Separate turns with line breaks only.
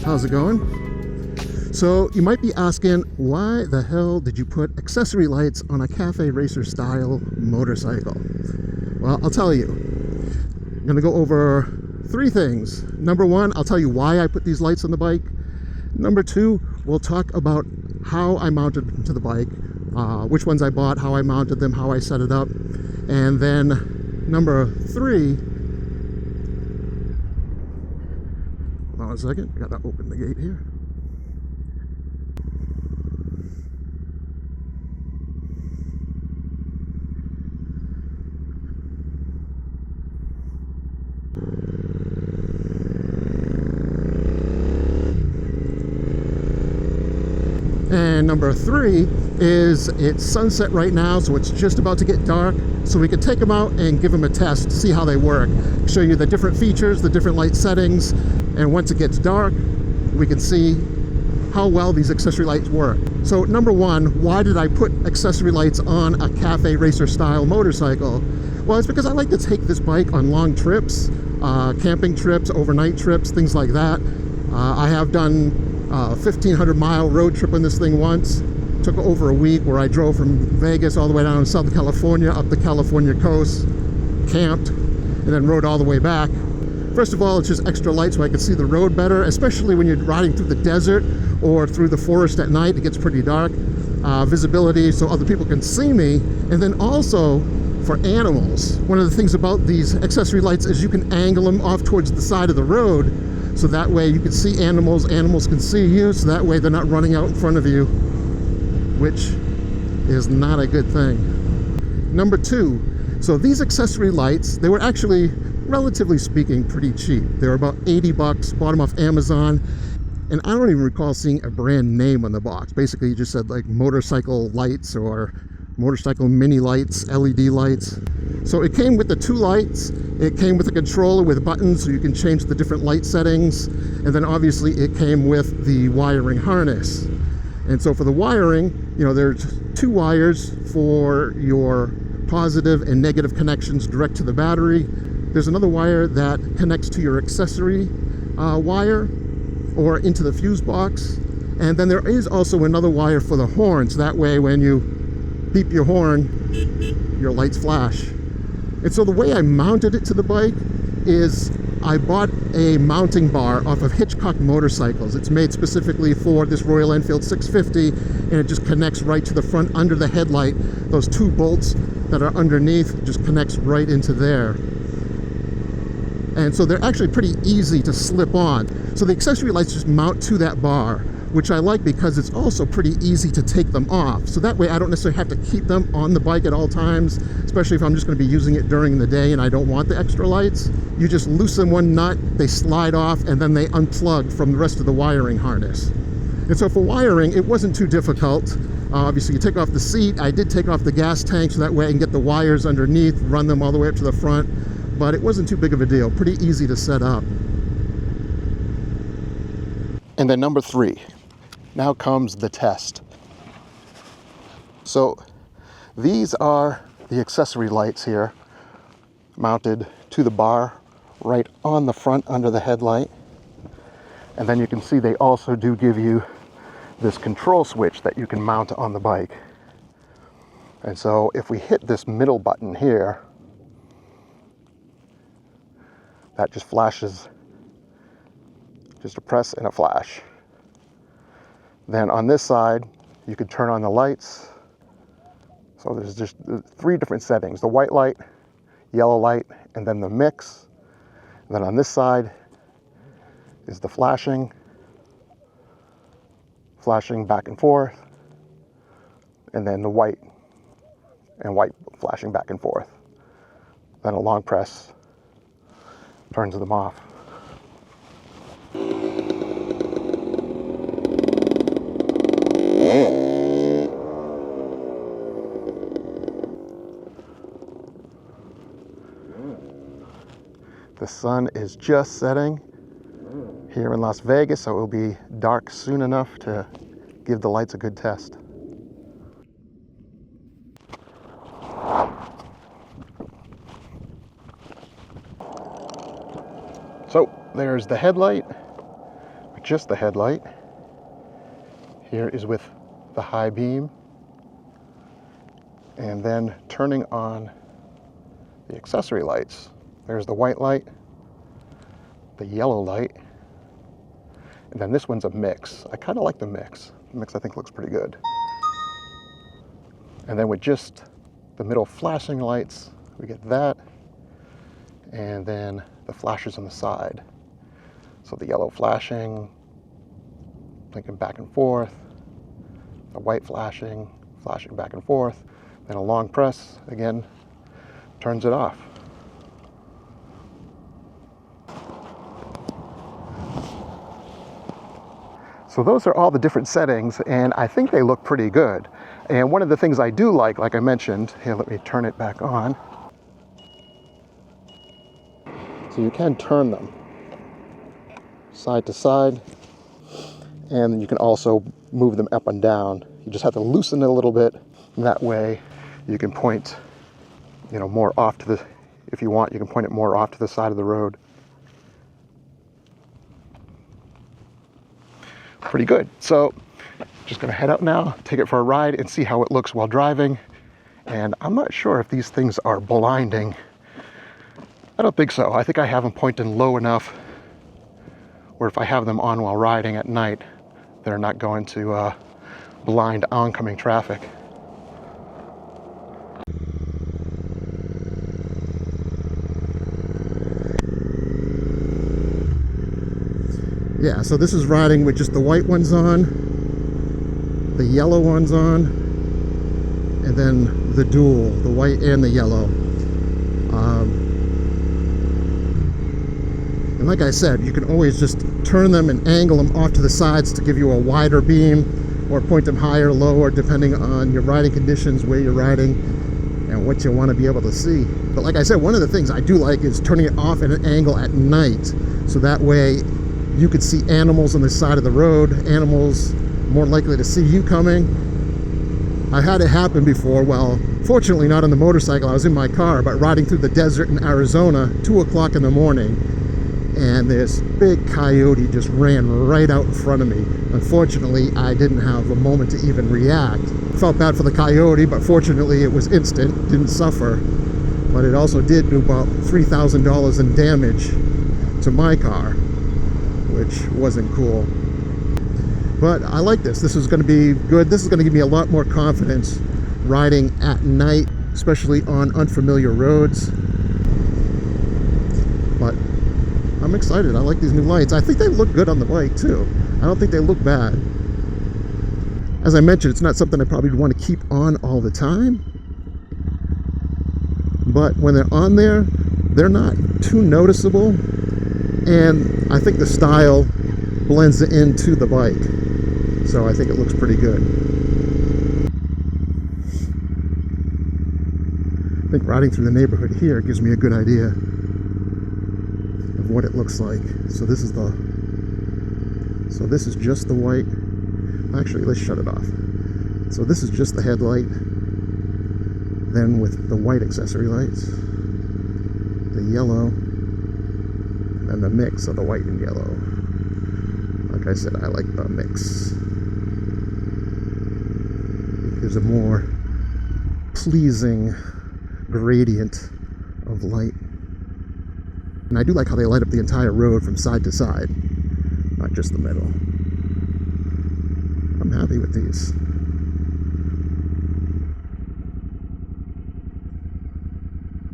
How's it going? So you might be asking, why the hell did you put accessory lights on a cafe racer style motorcycle? Well, I'll tell you. I'm gonna go over three things. Number one, I'll tell you why I put these lights on the bike. Number two, we'll talk about how I mounted them to the bike, which ones I bought, how I mounted them, how I set it up. And then number three, hold on a second, I gotta open the gate here. And number three is it's sunset right now, so it's just about to get dark, so we could take them out and give them a test to see how they work, show you the different features, the different light settings, and once it gets dark we can see how well these accessory lights work. So number one, why did I put accessory lights on a cafe racer style motorcycle? Well, it's because I like to take this bike on long trips, camping trips, overnight trips, things like that. I have done a 1,500-mile road trip on this thing once. Took over a week, where I drove from Vegas all the way down to Southern California, up the California coast, camped, and then rode all the way back. First of all, it's just extra light so I can see the road better, especially when you're riding through the desert or through the forest at night. It gets pretty dark. Visibility so other people can see me. And then also for animals, one of the things about these accessory lights is you can angle them off towards the side of the road, so that way you can see animals can see you, so that way they're not running out in front of you, which is not a good thing. Number two, so these accessory lights, they were actually, relatively speaking, pretty cheap. They were about 80 bucks, bought them off Amazon, and I don't even recall seeing a brand name on the box. Basically, it just said like motorcycle lights or motorcycle mini lights, LED lights. So it came with the two lights, it came with a controller with buttons so you can change the different light settings, and then obviously it came with the wiring harness. And so for the wiring, you know, there's two wires for your positive and negative connections direct to the battery. There's another wire that connects to your accessory wire or into the fuse box. And then there is also another wire for the horn, so that way when you beep your horn, your lights flash. And so the way I mounted it to the bike is I bought a mounting bar off of Hitchcock Motorcycles. It's made specifically for this Royal Enfield 650, and it just connects right to the front under the headlight. Those two bolts that are underneath just connects right into there. And so they're actually pretty easy to slip on. So the accessory lights just mount to that bar, which I like because it's also pretty easy to take them off. So that way I don't necessarily have to keep them on the bike at all times, especially if I'm just going to be using it during the day and I don't want the extra lights. You just loosen one nut, they slide off, and then they unplug from the rest of the wiring harness. And so for wiring, it wasn't too difficult. Obviously you take off the seat. I did take off the gas tank so that way I can get the wires underneath, run them all the way up to the front, but it wasn't too big of a deal. Pretty easy to set up. And then number three, now comes the test. So these are the accessory lights here, mounted to the bar right on the front under the headlight. And then you can see they also do give you this control switch that you can mount on the bike. And so if we hit this middle button here, that just flashes, just a press and a flash. Then on this side, you could turn on the lights. So there's just three different settings: the white light, yellow light, and then the mix. And then on this side is the flashing back and forth, and then the white and white flashing back and forth. Then a long press turns them off. The sun is just setting here in Las Vegas, so it will be dark soon enough to give the lights a good test. So there's the headlight. with just the headlight. Here is with the high beam. And then turning on the accessory lights. There's the white light, the yellow light, and then this one's a mix. I kind of like the mix. The mix I think looks pretty good. And then with just the middle flashing lights, we get that, and then the flashers on the side. So the yellow flashing, blinking back and forth, the white flashing, flashing back and forth, then a long press, again, turns it off. So those are all the different settings, and I think they look pretty good. And one of the things I do like I mentioned, here, let me turn it back on. So you can turn them side to side, and you can also move them up and down. You just have to loosen it a little bit, and that way you can point, more off to the, if you want, you can point it more off to the side of the road. Pretty good. So just gonna head out now, take it for a ride and see how it looks while driving. And I'm not sure if these things are blinding. I don't think so. I think I have them pointed low enough where if I have them on while riding at night, they're not going to blind oncoming traffic. Yeah, so this is riding with just the white ones on, the yellow ones on, and then the dual, the white and the yellow. And like I said, you can always just turn them and angle them off to the sides to give you a wider beam, or point them higher, lower, depending on your riding conditions, where you're riding, and what you want to be able to see. But like I said, one of the things I do like is turning it off at an angle at night, so that way you could see animals on the side of the road, animals more likely to see you coming. I had it happen before, well, fortunately not on the motorcycle, I was in my car, but riding through the desert in Arizona, 2 o'clock in the morning, and this big coyote just ran right out in front of me. Unfortunately, I didn't have a moment to even react. Felt bad for the coyote, but fortunately it was instant, didn't suffer. But it also did do about $3,000 in damage to my car, which wasn't cool. But I like this. This is going to be good. This is going to give me a lot more confidence riding at night, especially on unfamiliar roads. But I'm excited. I like these new lights. I think they look good on the bike too. I don't think they look bad. As I mentioned, it's not something I probably want to keep on all the time. But when they're on there, they're not too noticeable. And I think the style blends into the bike. So I think it looks pretty good. I think riding through the neighborhood here gives me a good idea of what it looks like. So this is just the white. Actually, let's shut it off. So this is just the headlight. Then with the white accessory lights, the yellow, and the mix of the white and yellow. Like I said, I like the mix. It gives a more pleasing gradient of light. And I do like how they light up the entire road from side to side, not just the middle. I'm happy with these.